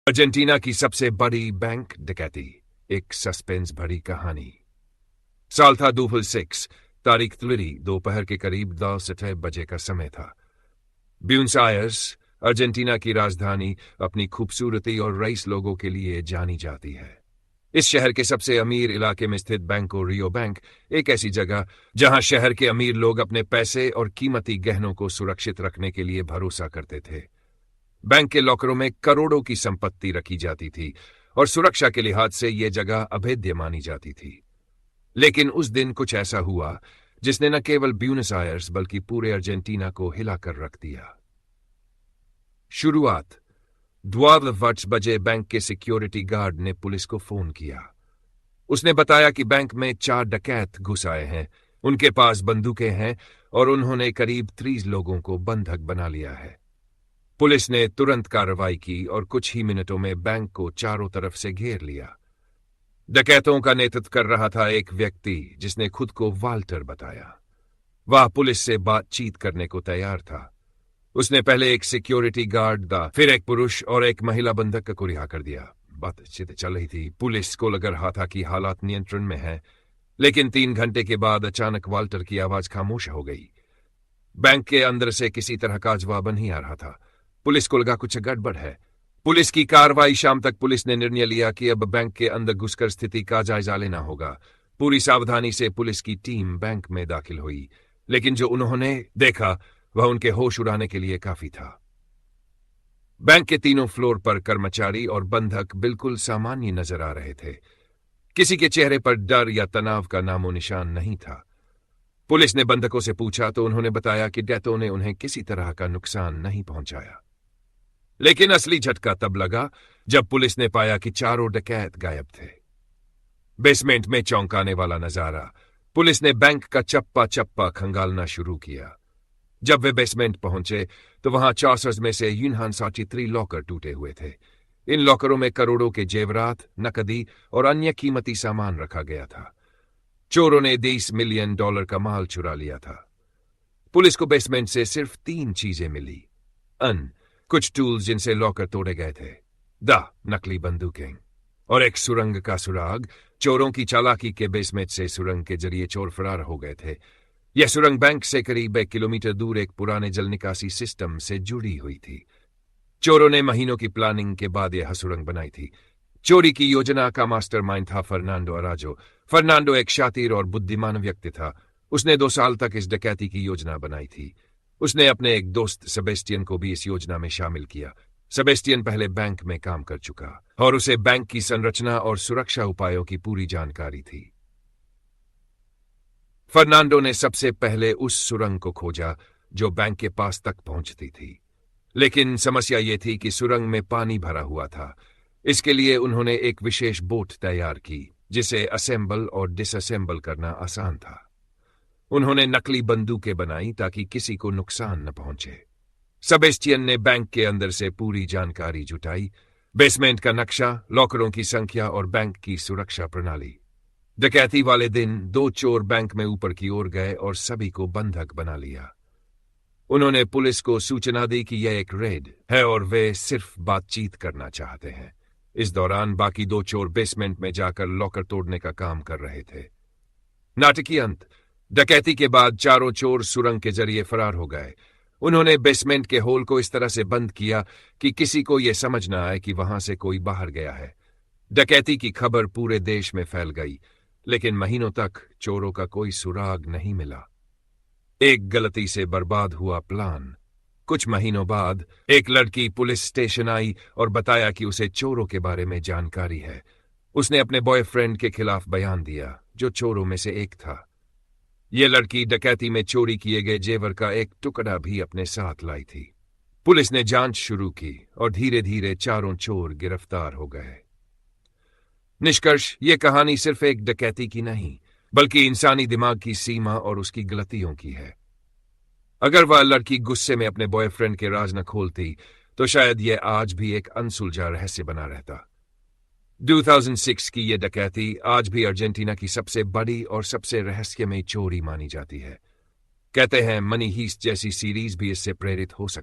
Argentina की सबसे बड़ी बैंक डकैती, एक सस्पेंस भरी कहानी। साल था 2006, तारीख त्लिरी दोपहर के करीब 10 बजे का समय था। ब्यूनस आयर्स, अर्जेंटीना की राजधानी, अपनी खूबसूरती और रईस लोगों के लिए जानी जाती है। इस शहर के सबसे अमीर इलाके में स्थित बैंको रियो बैंक एक ऐसी जगह जहां शहर के अमीर लोग अपने पैसे और कीमती गहनों को सुरक्षित रखने के लिए भरोसा करते थे। बैंक के लॉकरों में करोड़ों की संपत्ति रखी जाती थी और सुरक्षा के लिहाज से यह जगह अभेद्य मानी जाती थी। लेकिन उस दिन कुछ ऐसा हुआ जिसने न केवल ब्यूनस आयर्स बल्कि पूरे अर्जेंटीना को हिलाकर रख दिया। शुरुआत 12 बजे बैंक के सिक्योरिटी गार्ड ने पुलिस को फोन किया। उसने बताया कि बैंक में 4 डकैत घुस आए हैं, उनके पास बंदूकें हैं और उन्होंने करीब 30 लोगों को बंधक बना लिया है। पुलिस ने तुरंत कार्रवाई की और कुछ ही मिनटों में बैंक को चारों तरफ से घेर लिया। डकैतों का नेतृत्व कर रहा था एक व्यक्ति जिसने खुद को वाल्टर बताया। वह पुलिस से बातचीत करने को तैयार था। उसने पहले एक सिक्योरिटी गार्ड दा, फिर एक पुरुष और एक महिला बंधक को रिहा कर दिया। बातचीत चल रही थी। पुलिस को लग रहा था कि हालात नियंत्रण में है, लेकिन 3 घंटे के बाद अचानक वाल्टर की आवाज खामोश हो गई। बैंक के अंदर से किसी तरह का जवाब नहीं आ रहा था। पुलिस को लगा कुछ गड़बड़ है। पुलिस की कार्रवाई शाम तक पुलिस ने निर्णय लिया कि अब बैंक के अंदर घुसकर स्थिति का जायजा लेना होगा। पूरी सावधानी से पुलिस की टीम बैंक में दाखिल हुई, लेकिन जो उन्होंने देखा वह उनके होश उड़ाने के लिए काफी था। बैंक के तीनों फ्लोर पर कर्मचारी और बंधक बिल्कुल सामान्य नजर आ रहे थे। किसी के चेहरे पर डर या तनाव का नामो निशान नहीं था। पुलिस ने बंधकों से पूछा तो उन्होंने बताया कि डकैतों ने उन्हें किसी तरह का नुकसान नहीं पहुंचाया। लेकिन असली झटका तब लगा जब पुलिस ने पाया कि चारों डकैत गायब थे। बेसमेंट में चौंकाने वाला नजारा। पुलिस ने बैंक का चप्पा चप्पा खंगालना शुरू किया। जब वे बेसमेंट पहुंचे तो वहां 64 में से 3 लॉकर टूटे हुए थे। इन लॉकरों में करोड़ों के जेवरात, नकदी और अन्य कीमती सामान रखा गया था। चोरों ने $20 मिलियन का माल चुरा लिया था। पुलिस को बेसमेंट से सिर्फ 3 चीजें मिली। कुछ टूल्स जिनसे लॉकर तोड़े गए थे, नकली बंदूकें और एक सुरंग का सुराग। चोरों की चालाकी के बेसमेंट से सुरंग के जरिए चोर फरार हो गए थे। यह सुरंग बैंक से करीब 1 किलोमीटर दूर एक पुराने जल निकासी सिस्टम से जुड़ी हुई थी। चोरों ने महीनों की प्लानिंग के बाद यह सुरंग बनाई थी। चोरी की योजना का मास्टरमाइंड था फर्नांडो अराजो। फर्नांडो एक शातिर और बुद्धिमान व्यक्ति था। उसने 2 साल तक इस डकैती की योजना बनाई थी। उसने अपने एक दोस्त सेबेस्टियन को भी इस योजना में शामिल किया। सेबेस्टियन पहले बैंक में काम कर चुका और उसे बैंक की संरचना और सुरक्षा उपायों की पूरी जानकारी थी। फर्नांडो ने सबसे पहले उस सुरंग को खोजा जो बैंक के पास तक पहुंचती थी। लेकिन समस्या यह थी कि सुरंग में पानी भरा हुआ था। इसके लिए उन्होंने एक विशेष बोट तैयार की जिसे असेंबल और डिसअसेंबल करना आसान था। उन्होंने नकली बंदूकें बनाई ताकि किसी को नुकसान न पहुंचे। सेबेस्टियन ने बैंक के अंदर से पूरी जानकारी जुटाई, बेसमेंट का नक्शा, लॉकरों की संख्या और बैंक की सुरक्षा प्रणाली। डकैती वाले दिन 2 चोर बैंक में ऊपर की ओर गए और सभी को बंधक बना लिया। उन्होंने पुलिस को सूचना दी कि यह एक रेड है और वे सिर्फ बातचीत करना चाहते हैं। इस दौरान बाकी 2 चोर बेसमेंट में जाकर लॉकर तोड़ने का काम कर रहे थे। नाटकीय अंत। डकैती के बाद चारों चोर सुरंग के जरिए फरार हो गए। उन्होंने बेसमेंट के होल को इस तरह से बंद किया कि किसी को यह समझ न आए कि वहां से कोई बाहर गया है। डकैती की खबर पूरे देश में फैल गई, लेकिन महीनों तक चोरों का कोई सुराग नहीं मिला। एक गलती से बर्बाद हुआ प्लान। कुछ महीनों बाद एक लड़की पुलिस स्टेशन आई और बताया कि उसे चोरों के बारे में जानकारी है। उसने अपने बॉयफ्रेंड के खिलाफ बयान दिया, जो चोरों में से एक था। यह लड़की डकैती में चोरी किए गए जेवर का एक टुकड़ा भी अपने साथ लाई थी। पुलिस ने जांच शुरू की और धीरे धीरे चारों चोर गिरफ्तार हो गए। निष्कर्ष, यह कहानी सिर्फ एक डकैती की नहीं, बल्कि इंसानी दिमाग की सीमा और उसकी गलतियों की है। अगर वह लड़की गुस्से में अपने बॉयफ्रेंड के राज न खोलती तो शायद यह आज भी एक अनसुलझा रहस्य बना रहता। 2006 की यह डकैती आज भी अर्जेंटीना की सबसे बड़ी और सबसे रहस्यमयी चोरी मानी जाती है। कहते हैं मनी हीस्ट जैसी सीरीज भी इससे प्रेरित हो सकती है।